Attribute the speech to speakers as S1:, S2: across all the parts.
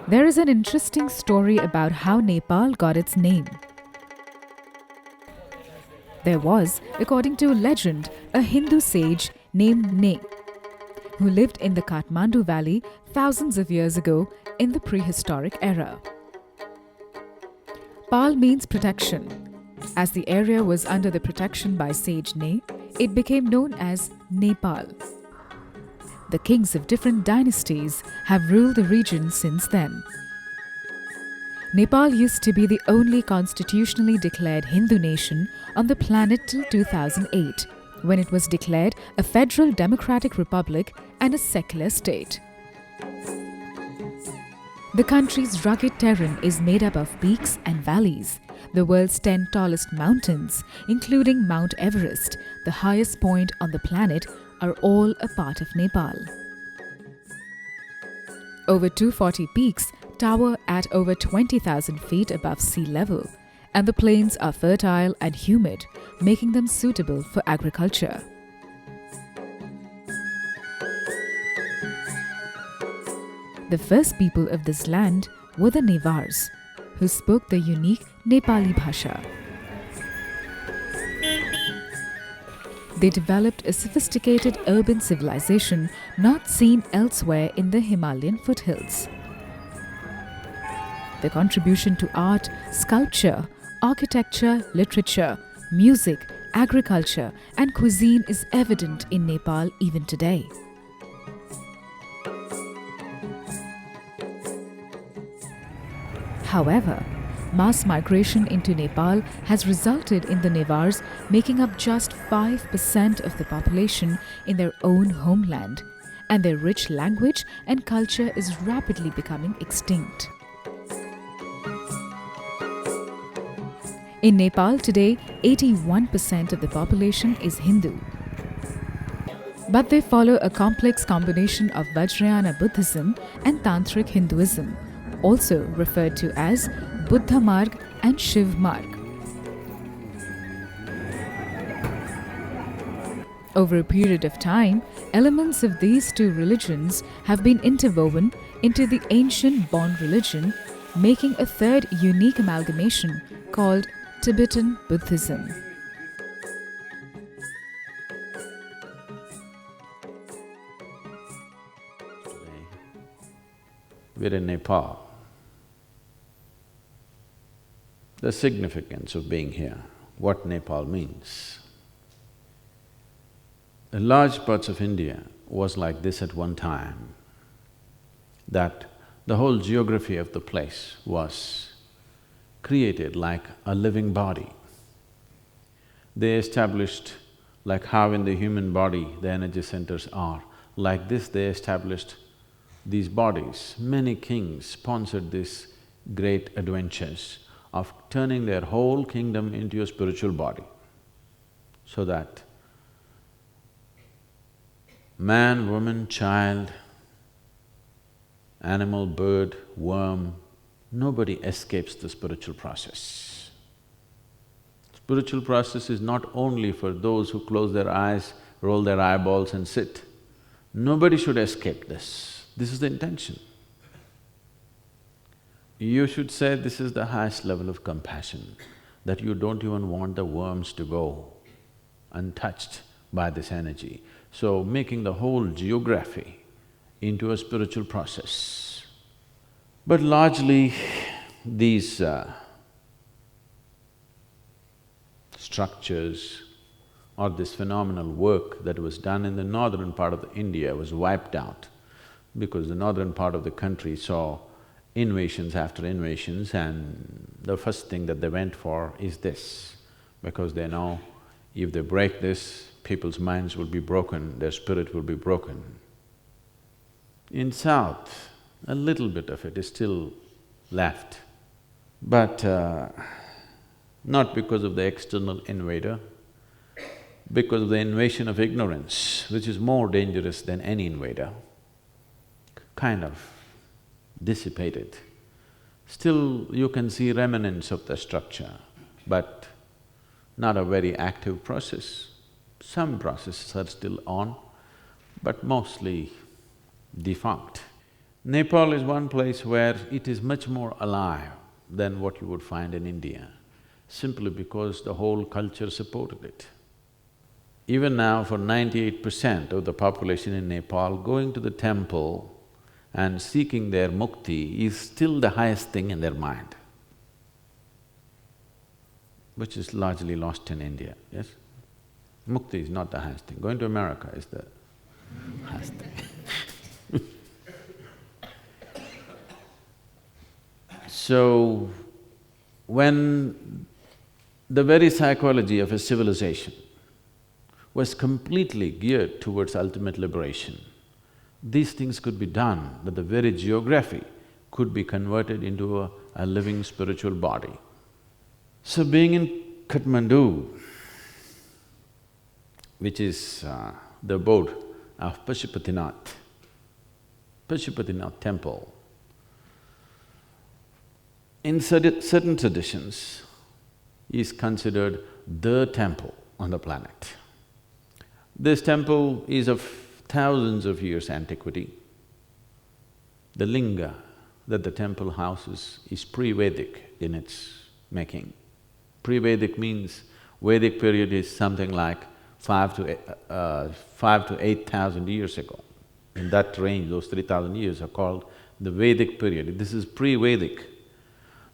S1: There is an interesting story about how Nepal got its name. There was, according to legend, a Hindu sage named Ne, who lived in the Kathmandu Valley thousands of years ago in the prehistoric era. Pal means protection. As the area was under the protection by sage Ne, it became known as Nepal. The kings of different dynasties have ruled the region since then. Nepal used to be the only constitutionally declared Hindu nation on the planet till 2008, when it was declared a federal democratic republic and a secular state. The country's rugged terrain is made up of peaks and valleys. The world's 10 tallest mountains, including Mount Everest, the highest point on the planet, are all a part of Nepal. Over 240 peaks tower at over 20,000 feet above sea level, and the plains are fertile and humid, making them suitable for agriculture. The first people of this land were the Newars, who spoke the unique Nepali Bhasha. They developed a sophisticated urban civilization not seen elsewhere in the Himalayan foothills. Their contribution to art, sculpture, architecture, literature, music, agriculture, and cuisine is evident in Nepal even today. However, mass migration into Nepal has resulted in the Newars making up just 5% of the population in their own homeland, and their rich language and culture is rapidly becoming extinct. In Nepal today, 81% of the population is Hindu. But they follow a complex combination of Vajrayana Buddhism and Tantric Hinduism, also referred to as Buddha Marg and Shiv Marg. Over a period of time, elements of these two religions have been interwoven into the ancient Bon religion, making a third unique amalgamation called Tibetan Buddhism.
S2: We're in Nepal. The significance of being here, what Nepal means. A large parts of India was like this at one time, that the whole geography of the place was created like a living body. They established, like how in the human body the energy centers are, like this they established these bodies. Many kings sponsored these great adventures of turning their whole kingdom into a spiritual body, so that man, woman, child, animal, bird, worm, nobody escapes the spiritual process. Spiritual process is not only for those who close their eyes, roll their eyeballs and sit. Nobody should escape this. This is the intention. You should say this is the highest level of compassion, that you don't even want the worms to go untouched by this energy. So making the whole geography into a spiritual process. But largely, these structures or this phenomenal work that was done in the northern part of India was wiped out, because the northern part of the country saw invasions after invasions, and the first thing that they went for is this, because they know if they break this, people's minds will be broken, their spirit will be broken. In south, a little bit of it is still left, but not because of the external invader, because of the invasion of ignorance, which is more dangerous than any invader, kind of dissipated. Still you can see remnants of the structure, but not a very active process. Some processes are still on, but mostly defunct. Nepal is one place where it is much more alive than what you would find in India, simply because the whole culture supported it. Even now, for 98% of the population in Nepal, going to the temple and seeking their mukti is still the highest thing in their mind, which is largely lost in India, yes? Mukti is not the highest thing, going to America is the highest thing. So, when the very psychology of a civilization was completely geared towards ultimate liberation, these things could be done, that the very geography could be converted into a living spiritual body. So being in Kathmandu, which is the abode of Pashupatinath temple, in certain traditions is considered the temple on the planet. This temple is of thousands of years antiquity. The linga that the temple houses is pre-Vedic in its making. Pre-Vedic means Vedic period is something like 5 to 8,000 years ago. In that range, those 3,000 years are called the Vedic period. This is pre-Vedic.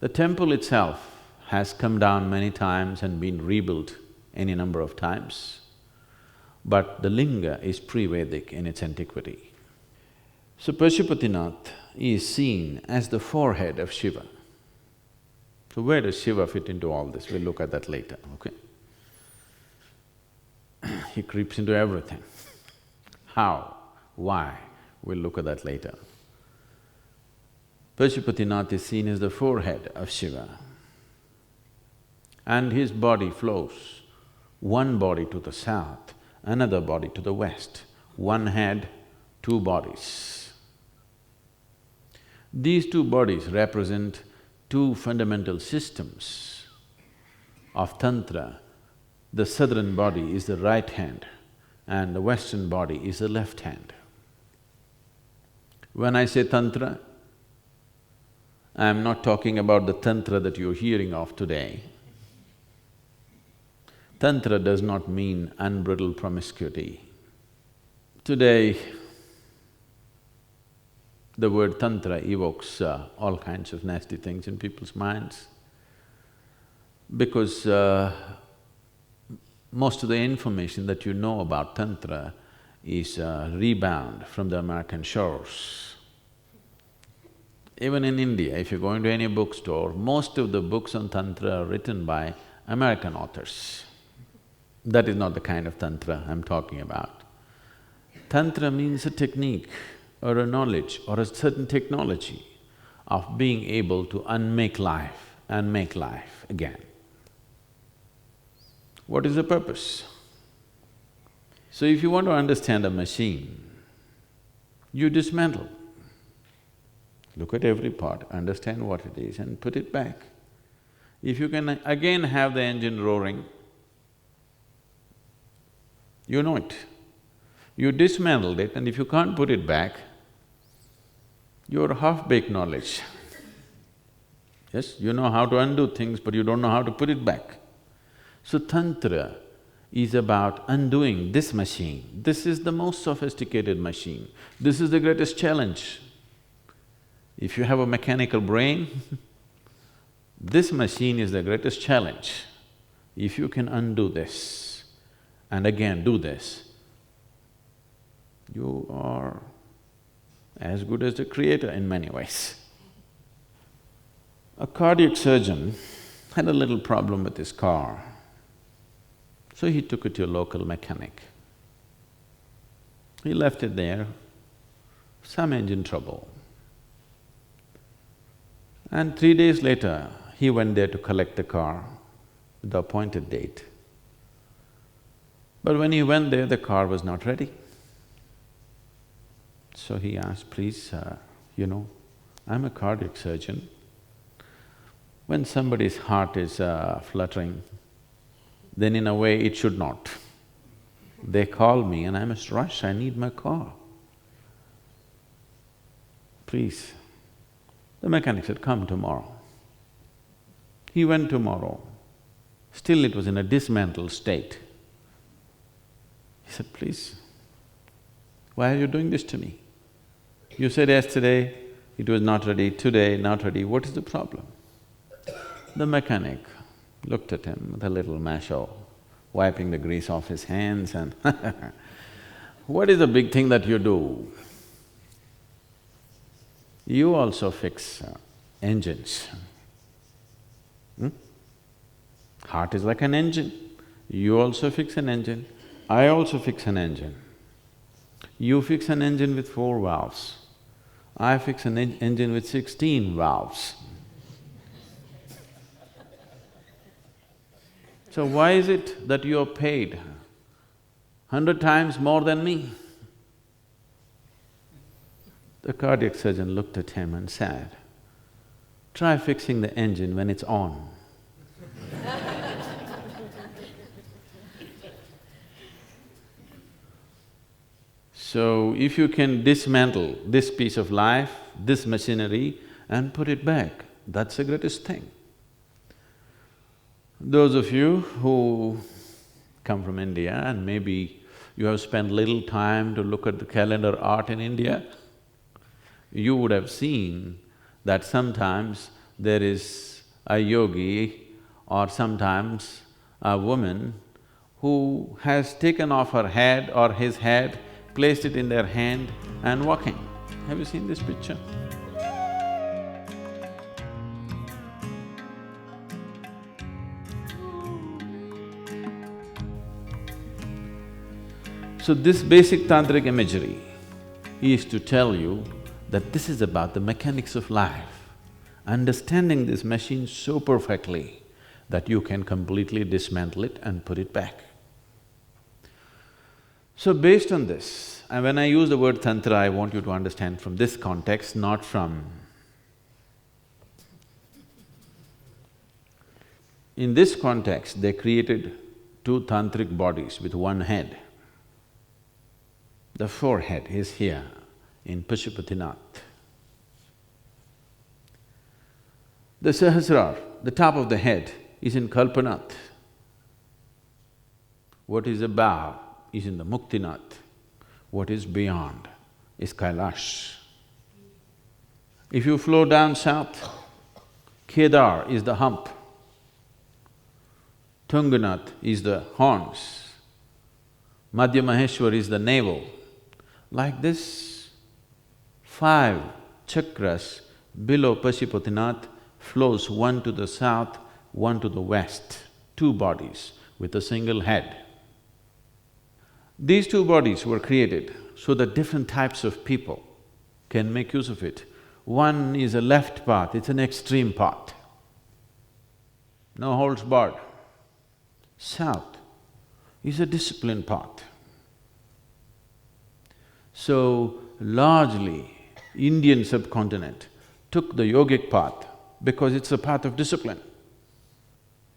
S2: The temple itself has come down many times and been rebuilt any number of times, but the linga is pre-Vedic in its antiquity. So Pashupatinath is seen as the forehead of Shiva. So where does Shiva fit into all this? We'll look at that later, okay? He creeps into everything. How? Why? We'll look at that later. Pashupatinath is seen as the forehead of Shiva, and his body flows, one body to the south, another body to the west, one head, two bodies. These two bodies represent two fundamental systems of Tantra. The southern body is the right hand and the western body is the left hand. When I say Tantra, I am not talking about the Tantra that you're hearing of today. Tantra does not mean unbridled promiscuity. Today, the word Tantra evokes all kinds of nasty things in people's minds because most of the information that you know about Tantra is rebound from the American shores. Even in India, if you go into any bookstore, most of the books on Tantra are written by American authors. That is not the kind of Tantra I'm talking about. Tantra means a technique or a knowledge or a certain technology of being able to unmake life and make life again. What is the purpose? So if you want to understand a machine, you dismantle. Look at every part, understand what it is and put it back. If you can again have the engine roaring, you know it. You dismantled it and if you can't put it back, you're half-baked knowledge. Yes, you know how to undo things but you don't know how to put it back. So Tantra is about undoing this machine. This is the most sophisticated machine. This is the greatest challenge. If you have a mechanical brain, this machine is the greatest challenge. If you can undo this and again do this, you are as good as the creator in many ways. A cardiac surgeon had a little problem with his car, so he took it to a local mechanic. He left it there, some engine trouble. And 3 days later, he went there to collect the car, the appointed date. But when he went there, the car was not ready. So he asked, please, I'm a cardiac surgeon. When somebody's heart is fluttering, then in a way it should not. They call me and I must rush, I need my car. please. The mechanic said, come tomorrow. He went tomorrow. Still it was in a dismantled state. He said, please, why are you doing this to me? You said yesterday it was not ready, today not ready, what is the problem? The mechanic looked at him with a little macho, wiping the grease off his hands and what is the big thing that you do? You also fix engines. Heart is like an engine. You also fix an engine, I also fix an engine. You fix an engine with 4 valves, I fix an engine with 16 valves. So why is it that you're paid 100 times more than me? The cardiac surgeon looked at him and said, try fixing the engine when it's on. So, if you can dismantle this piece of life, this machinery and put it back, that's the greatest thing. Those of you who come from India and maybe you have spent little time to look at the calendar art in India, you would have seen that sometimes there is a yogi or sometimes a woman who has taken off her head or his head, placed it in their hand and walking. Have you seen this picture? So this basic tantric imagery is to tell you that this is about the mechanics of life, understanding this machine so perfectly that you can completely dismantle it and put it back. So based on this, and when I use the word tantra, I want you to understand from this context, not from… In this context, they created 2 tantric bodies with 1 head. The forehead is here in Pashupatinath. The Sahasrar, the top of the head, is in Kalpanath. What is above is in the Muktinath. What is beyond is Kailash. If you flow down south, Kedar is the hump, Tunganath is the horns, Madhya Maheshwar is the navel. Like this, 5 chakras below Pashupatinath flows, 1 to the south, 1 to the west, 2 bodies with a single head. These 2 bodies were created so that different types of people can make use of it. One is a left path, it's an extreme path, no holds barred. South is a disciplined path. So, largely, Indian subcontinent took the yogic path because it's a path of discipline.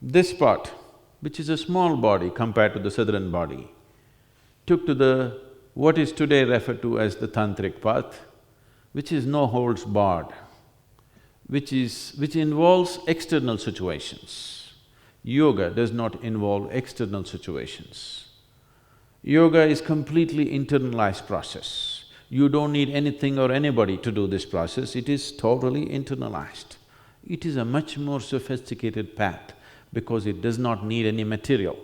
S2: This part, which is a small body compared to the southern body, took to the… what is today referred to as the tantric path, which is no holds barred, which involves external situations. Yoga does not involve external situations. Yoga is completely internalized process. You don't need anything or anybody to do this process, it is totally internalized. It is a much more sophisticated path because it does not need any material.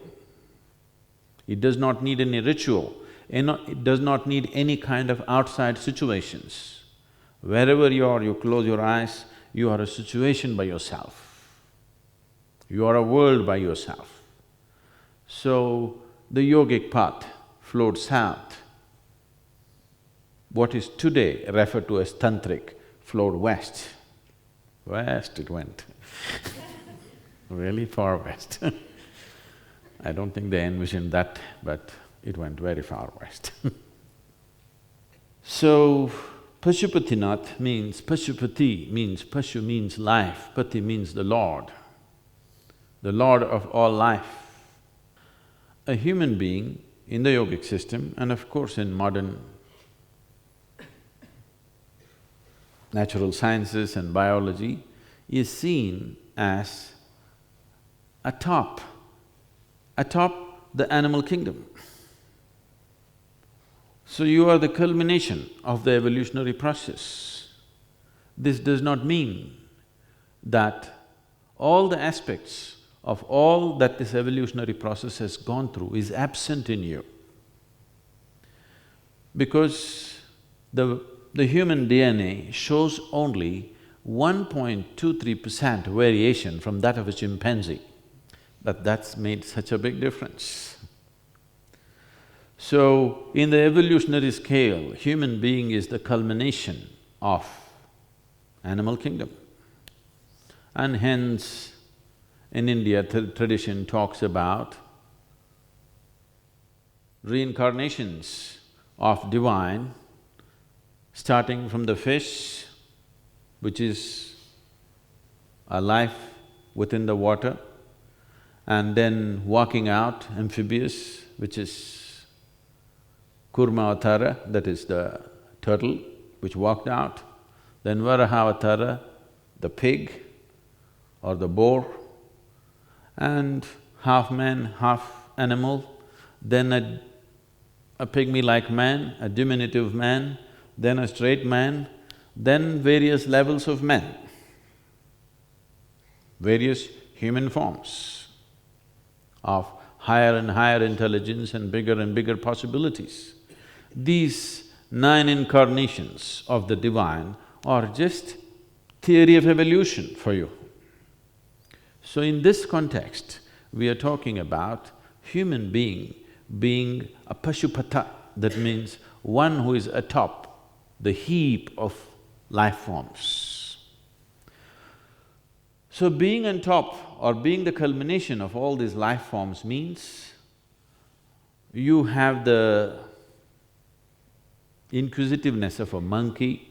S2: It does not need any ritual, it does not need any kind of outside situations. Wherever you are, you close your eyes, you are a situation by yourself. You are a world by yourself. So, the yogic path flowed south. What is today referred to as tantric flowed west. West it went really far west I don't think they envisioned that, but it went very far west So, Pashupatinath means… Pashupati means… Pashu means life, Pati means the Lord of all life. A human being in the yogic system and of course in modern natural sciences and biology, is seen as atop the animal kingdom. So you are the culmination of the evolutionary process. This does not mean that all the aspects of all that this evolutionary process has gone through is absent in you. Because the human DNA shows only 1.23% variation from that of a chimpanzee, but that's made such a big difference. So, in the evolutionary scale, human being is the culmination of animal kingdom. And hence, in India, tradition talks about reincarnations of divine, starting from the fish, which is a life within the water, and then walking out, amphibious, which is Kurma Avatara, that is the turtle which walked out, then Varaha Avatara, the pig or the boar, and half man, half animal, then a pygmy-like man, a diminutive man, then a straight man, then various levels of men, various human forms of higher and higher intelligence and bigger possibilities. These 9 incarnations of the divine are just theory of evolution for you. So in this context, we are talking about human being a Pashupata, that means one who is atop the heap of life forms. So being on top or being the culmination of all these life forms means you have the inquisitiveness of a monkey,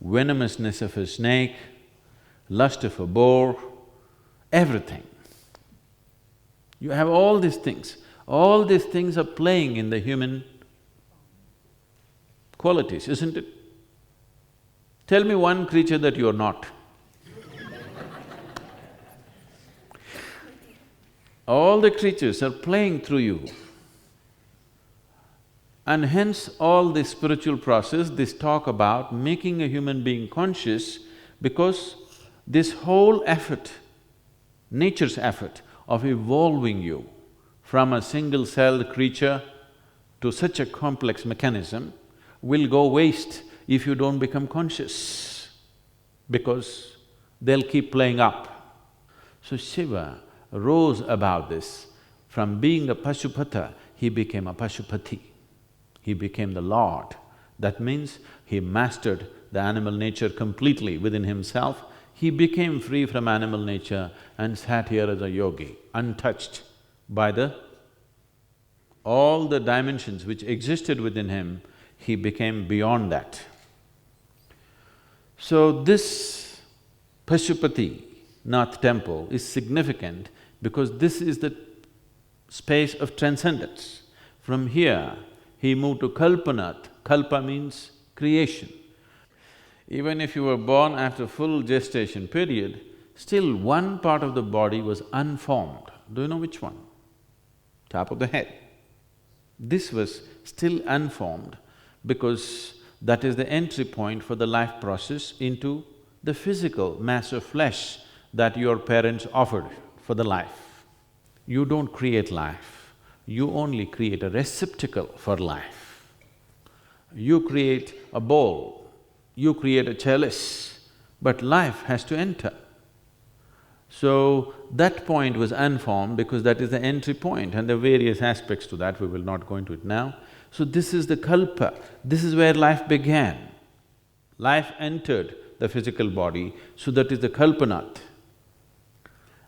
S2: venomousness of a snake, lust of a boar, everything. You have all these things. All these things are playing in the human qualities, isn't it? Tell me one creature that you are not. All the creatures are playing through you. And hence all this spiritual process, this talk about making a human being conscious, because this whole effort, nature's effort of evolving you from a single-celled creature to such a complex mechanism will go waste if you don't become conscious, because they'll keep playing up. So Shiva rose above this. From being a Pashupata, he became a Pashupati. He became the Lord. That means he mastered the animal nature completely within himself. He became free from animal nature and sat here as a yogi, untouched by all the dimensions which existed within him. He became beyond that. So this Pashupati Nath temple is significant because this is the space of transcendence. From here, he moved to Kalpanath. Kalpa means creation. Even if you were born after full gestation period, still one part of the body was unformed. Do you know which one? Top of the head. This was still unformed because that is the entry point for the life process into the physical mass of flesh that your parents offered for the life. You don't create life, you only create a receptacle for life. You create a bowl, you create a chalice, but life has to enter. So, that point was unformed because that is the entry point and there are various aspects to that, we will not go into it now. So this is the kalpa, this is where life began. Life entered the physical body, so that is the kalpanath.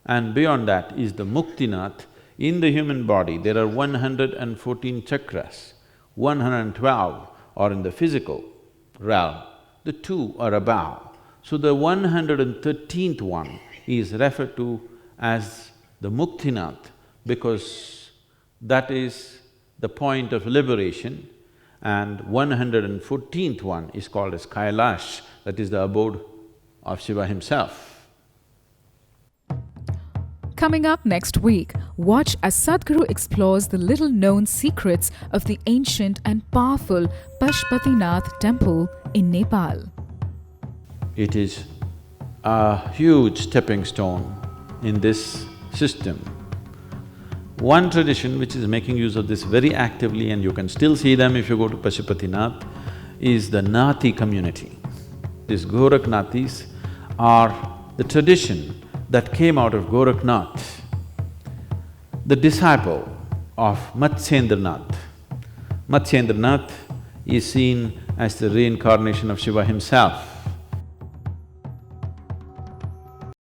S2: And beyond that is the muktinath. In the human body, there are 114 chakras, 112 are in the physical realm, the 2 are above. So the 113th one is referred to as the muktinath because that is the point of liberation, and 114th one is called as Kailash, that is the abode of Shiva himself.
S1: Coming up next week, watch as Sadhguru explores the little-known secrets of the ancient and powerful Pashupatinath temple in Nepal.
S2: It is a huge stepping stone in this system. One tradition which is making use of this very actively, and you can still see them if you go to Pashupatinath, is the Nati community. These Gorakhnathis are the tradition that came out of Gorakhnath, the disciple of Matsyendranath. Matsyendranath is seen as the reincarnation of Shiva himself.